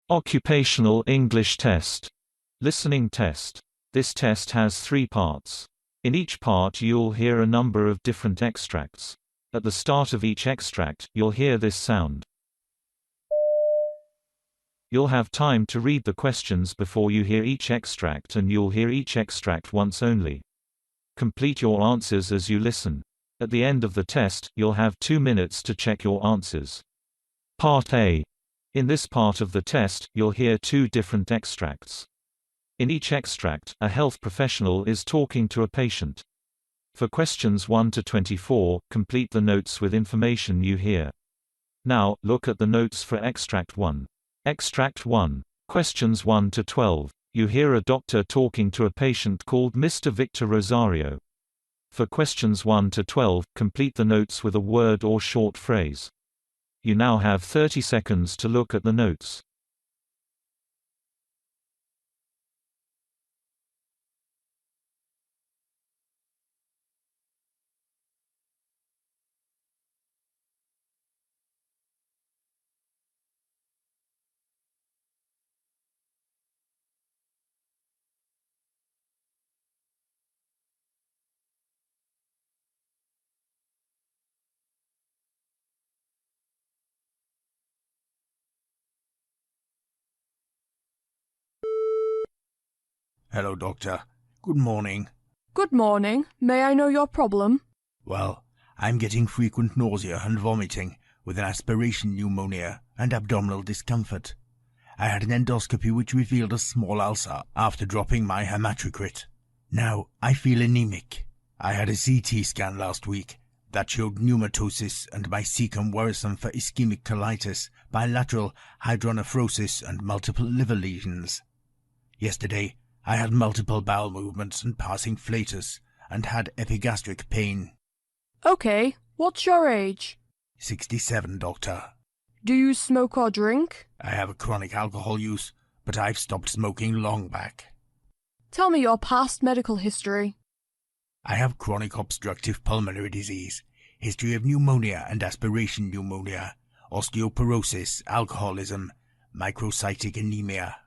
Occupational English Test. Listening test. This test has 3 parts. In each part you'll hear a number of different extracts. At the start of each extract, you'll hear this sound. You'll have time to read the questions before you hear each extract, and you'll hear each extract once only. Complete your answers as you listen. At the end of the test, you'll have 2 minutes to check your answers. Part A. In this part of the test, you'll hear 2 different extracts. In each extract, a health professional is talking to a patient. For questions 1 to 24, complete the notes with information you hear. Now, look at the notes for Extract 1. Extract 1. Questions 1 to 12. You hear a doctor talking to a patient called Mr. Victor Rosario. For questions 1 to 12, complete the notes with a word or short phrase. You now have 30 seconds to look at the notes. Hello, Doctor. Good morning. Good morning. May I know your problem? Well, I'm getting frequent nausea and vomiting with an aspiration pneumonia and abdominal discomfort. I had an endoscopy which revealed a small ulcer after dropping my hematocrit. Now, I feel anemic. I had a CT scan last week that showed pneumatosis and my cecum worrisome for ischemic colitis, bilateral hydronephrosis and multiple liver lesions. Yesterday, I had multiple bowel movements and passing flatus, and had epigastric pain. Okay, what's your age? 67, Doctor. Do you smoke or drink? I have a chronic alcohol use, but I've stopped smoking long back. Tell me your past medical history. I have chronic obstructive pulmonary disease, history of pneumonia and aspiration pneumonia, osteoporosis, alcoholism, microcytic anemia.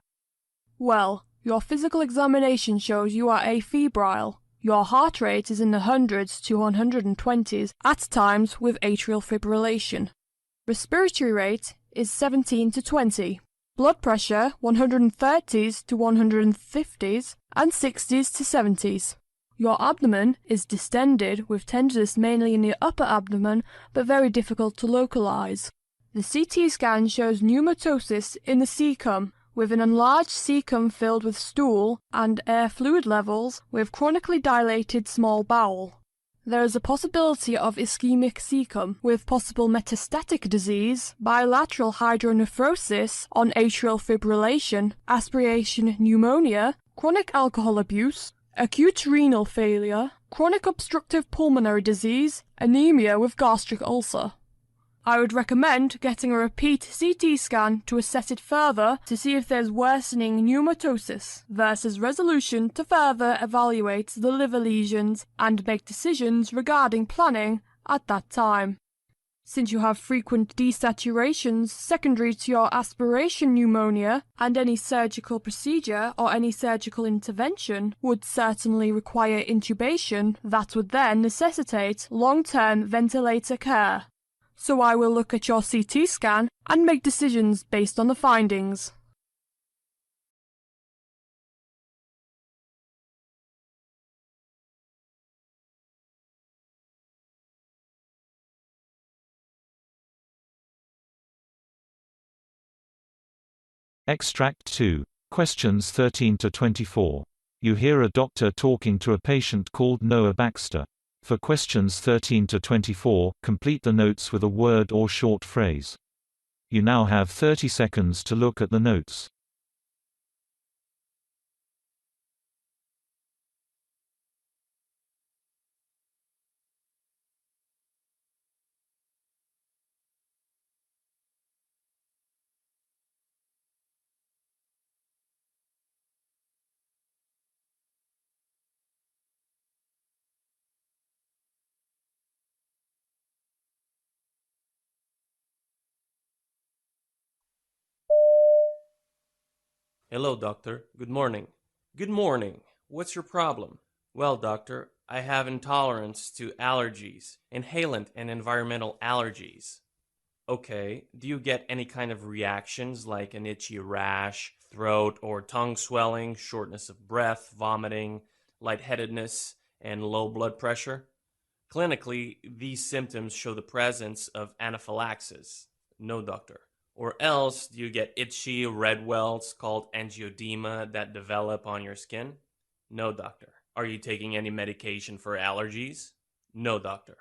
Well, your physical examination shows you are afebrile. Your heart rate is in the hundreds to 120s, at times with atrial fibrillation. Respiratory rate is 17 to 20. Blood pressure 130s to 150s and 60s to 70s. Your abdomen is distended with tenderness mainly in the upper abdomen, but very difficult to localize. The CT scan shows pneumatosis in the cecum, with an enlarged cecum filled with stool and air fluid levels with chronically dilated small bowel. There is a possibility of ischemic cecum with possible metastatic disease, bilateral hydronephrosis on atrial fibrillation, aspiration pneumonia, chronic alcohol abuse, acute renal failure, chronic obstructive pulmonary disease, anemia with gastric ulcer. I would recommend getting a repeat CT scan to assess it further to see if there's worsening pneumatosis versus resolution to further evaluate the liver lesions and make decisions regarding planning at that time. Since you have frequent desaturations secondary to your aspiration pneumonia and any surgical procedure or any surgical intervention would certainly require intubation, that would then necessitate long-term ventilator care. So I will look at your CT scan and make decisions based on the findings. Extract 2. Questions 13 to 24. You hear a doctor talking to a patient called Noah Baxter. For questions 13 to 24, complete the notes with a word or short phrase. You now have 30 seconds to look at the notes. Hello, doctor. Good morning. Good morning. What's your problem? Well, doctor, I have intolerance to allergies, inhalant and environmental allergies. Okay, do you get any kind of reactions like an itchy rash, throat or tongue swelling, shortness of breath, vomiting, lightheadedness, and low blood pressure? Clinically, these symptoms show the presence of anaphylaxis. No, doctor. Or else, do you get itchy red welts called angioedema that develop on your skin? No, doctor. Are you taking any medication for allergies? No, doctor.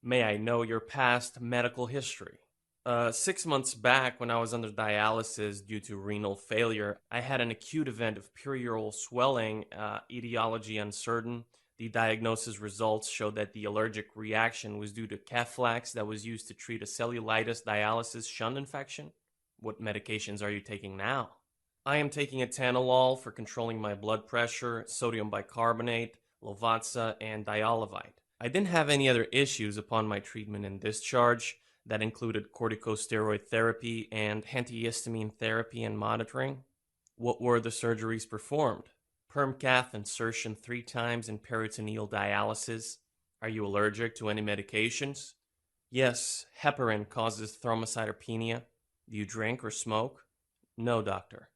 May I know your past medical history? 6 months back, when I was under dialysis due to renal failure, I had an acute event of perioral swelling, etiology uncertain. The diagnosis results showed that the allergic reaction was due to Keflex that was used to treat a cellulitis dialysis shunt infection. What medications are you taking now? I am taking atenolol for controlling my blood pressure, sodium bicarbonate, Lovatsa, and Dialovite. I didn't have any other issues upon my treatment and discharge. That included corticosteroid therapy and antihistamine therapy and monitoring. What were the surgeries performed? Perm cath insertion 3 times and peritoneal dialysis. Are you allergic to any medications? Yes, heparin causes thrombocytopenia. Do you drink or smoke? No, doctor.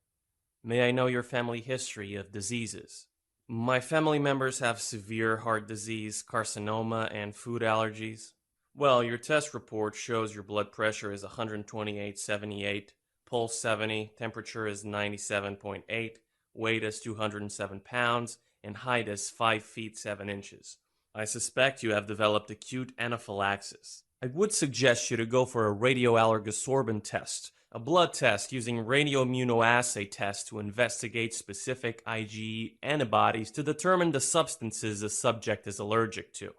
May I know your family history of diseases? My family members have severe heart disease, carcinoma, and food allergies. Well, your test report shows your blood pressure is 128/78, pulse 70, temperature is 97.8, weight is 207 pounds, and height is 5 feet 7 inches. I suspect you have developed acute anaphylaxis. I would suggest you to go for a radioallergosorbent test, a blood test using radioimmunoassay test to investigate specific IgE antibodies to determine the substances the subject is allergic to.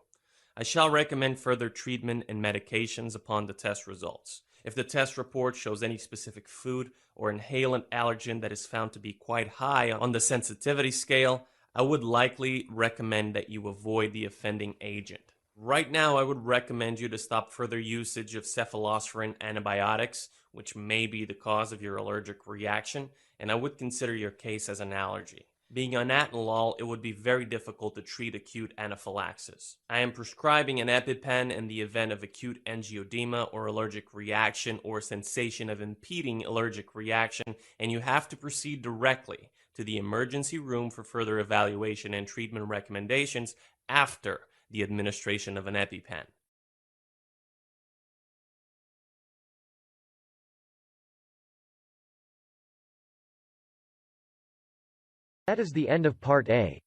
I shall recommend further treatment and medications upon the test results. If the test report shows any specific food or inhalant allergen that is found to be quite high on the sensitivity scale, I would likely recommend that you avoid the offending agent. Right now, I would recommend you to stop further usage of cephalosporin antibiotics, which may be the cause of your allergic reaction, and I would consider your case as an allergy. Being on atenolol, it would be very difficult to treat acute anaphylaxis. I am prescribing an EpiPen in the event of acute angioedema or allergic reaction or sensation of impeding allergic reaction, and you have to proceed directly to the emergency room for further evaluation and treatment recommendations after the administration of an EpiPen. That is the end of Part A.